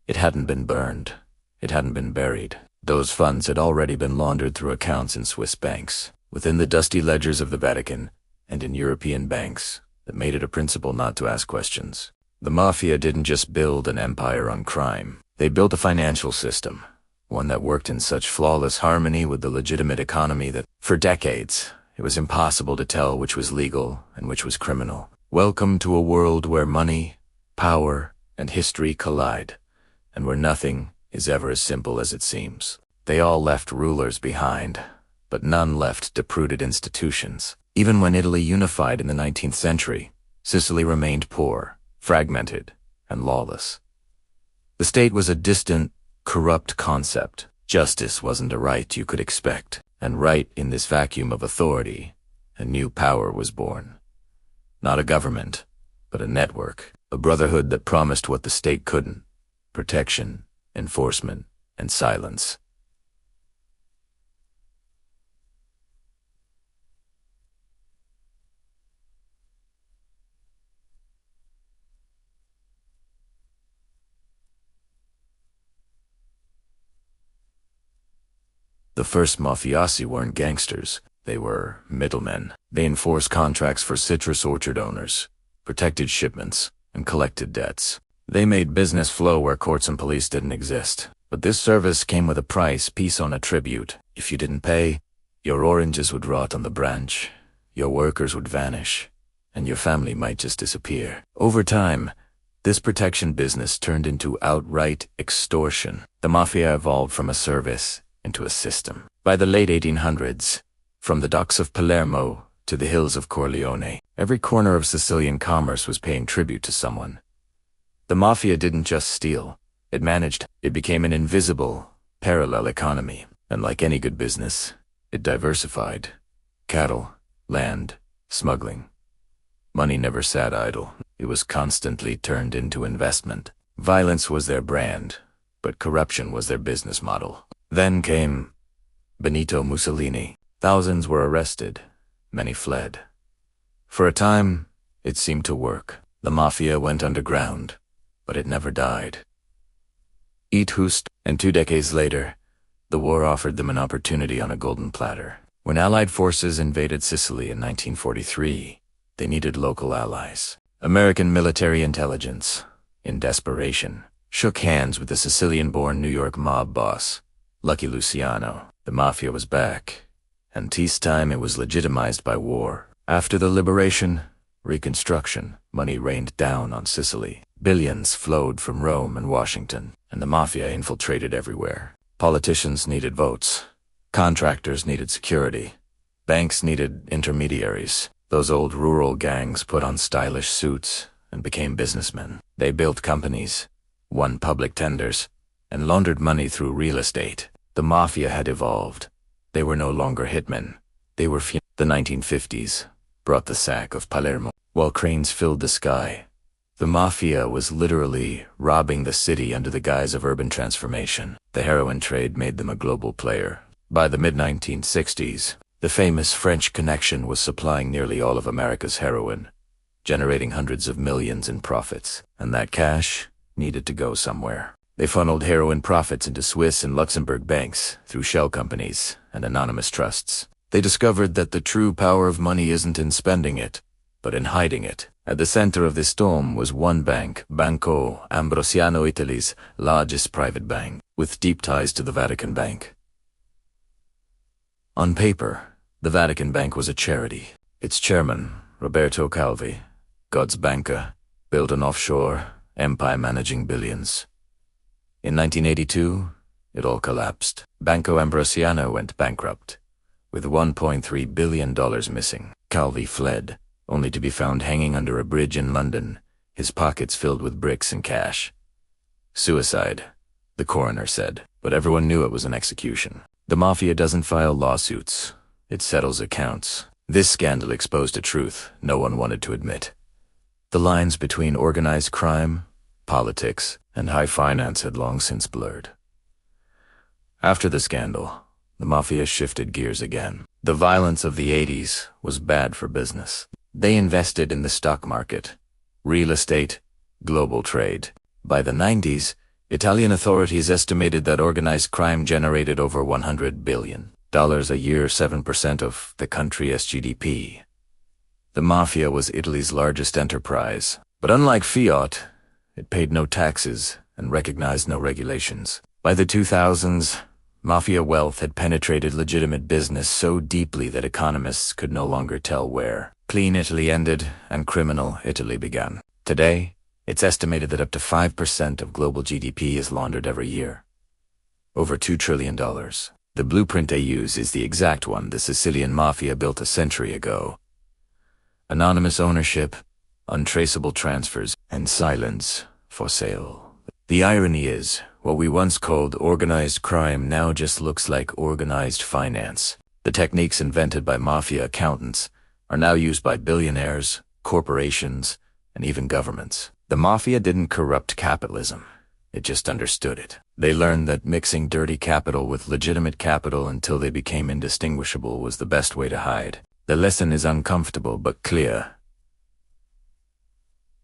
It hadn't been burned. It hadn't been buried. Those funds had already been laundered through accounts in Swiss banks, within the dusty ledgers of the Vatican, and in European banks that made it a principle not to ask questions. The Mafia didn't just build an empire on crime. They built a financial system, one that worked in such flawless harmony with the legitimate economy that, for decades, it was impossible to tell which was legal and which was criminal. Welcome to a world where money, power, and history collide, and where nothing is ever as simple as it seems. They all left rulers behind, but none left deep-rooted institutions. Even when Italy unified in the 19th century, Sicily remained poor, fragmented, and lawless. The state was a distant, corrupt concept. Justice wasn't a right you could expect, and right in this vacuum of authority, a new power was born. Not a government, but a network, a brotherhood that promised what the state couldn't: protection, enforcement, and silence. The first mafiosi weren't gangsters. They were middlemen. They enforced contracts for citrus orchard owners, protected shipments, and collected debts. They made business flow where courts and police didn't exist. But this service came with a price, peace on a tribute. If you didn't pay, your oranges would rot on the branch, your workers would vanish, and your family might just disappear. Over time, this protection business turned into outright extortion. The Mafia evolved from a service into a system. By the late 1800s, from the docks of Palermo to the hills of Corleone, every corner of Sicilian commerce was paying tribute to someone. The Mafia didn't just steal, it managed. It became an invisible, parallel economy, and like any good business, it diversified. Cattle, land, smuggling. Money never sat idle. It was constantly turned into investment. Violence was their brand, but corruption was their business model. Then came Benito Mussolini. Thousands were arrested. Many fled. For a time, it seemed to work. The Mafia went underground, but it never died. Eat Hust, and 2 decades later, the war offered them an opportunity on a golden platter. When Allied forces invaded Sicily in 1943, they needed local allies. American military intelligence, in desperation, shook hands with the Sicilian-born New York mob boss, Lucky Luciano. The Mafia was back, and peacetime it was legitimized by war. After the liberation, reconstruction, money rained down on Sicily. Billions flowed from Rome and Washington, and the Mafia infiltrated everywhere. Politicians needed votes. Contractors needed security. Banks needed intermediaries. Those old rural gangs put on stylish suits and became businessmen. They built companies, won public tenders, and laundered money through real estate. The Mafia had evolved. They were no longer hitmen. They were The 1950s brought the sack of Palermo. While cranes filled the sky, the Mafia was literally robbing the city under the guise of urban transformation. The heroin trade made them a global player. By the mid-1960s, the famous French Connection was supplying nearly all of America's heroin, generating hundreds of millions in profits. And that cash needed to go somewhere. They funneled heroin profits into Swiss and Luxembourg banks through shell companies and anonymous trusts. They discovered that the true power of money isn't in spending it, but in hiding it. At the center of this storm was one bank, Banco Ambrosiano, Italy's largest private bank, with deep ties to the Vatican Bank. On paper, the Vatican Bank was a charity. Its chairman, Roberto Calvi, God's banker, built an offshore empire managing billions. In 1982, it all collapsed. Banco Ambrosiano went bankrupt, with $1.3 billion missing. Calvi fled, only to be found hanging under a bridge in London, his pockets filled with bricks and cash. Suicide, the coroner said, but everyone knew it was an execution. The Mafia doesn't file lawsuits, it settles accounts. This scandal exposed a truth no one wanted to admit. The lines between organized crime, politics, and high finance had long since blurred. After the scandal, the Mafia shifted gears again. The violence of the 80s was bad for business. They invested in the stock market, real estate, global trade. By the 90s, Italian authorities estimated that organized crime generated over $100 billion a year, 7% of the country's GDP. The Mafia was Italy's largest enterprise, but unlike fiat, it paid no taxes and recognized no regulations. By the 2000s, Mafia wealth had penetrated legitimate business so deeply that economists could no longer tell where clean Italy ended and criminal Italy began. Today, it's estimated that up to 5% of global GDP is laundered every year. Over $2 trillion. The blueprint they use is the exact one the Sicilian Mafia built a century ago. Anonymous ownership, untraceable transfers, and silence for sale. The irony is, what we once called organized crime now just looks like organized finance. The techniques invented by Mafia accountants are now used by billionaires, corporations, and even governments. The Mafia didn't corrupt capitalism. It just understood it. They learned that mixing dirty capital with legitimate capital until they became indistinguishable was the best way to hide. The lesson is uncomfortable but clear.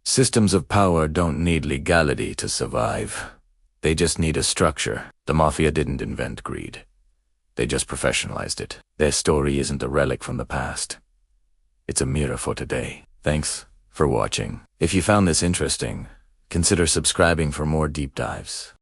Systems of power don't need legality to survive. They just need a structure. The Mafia didn't invent greed. They just professionalized it. Their story isn't a relic from the past. It's a mirror for today. Thanks for watching. If you found this interesting, consider subscribing for more deep dives.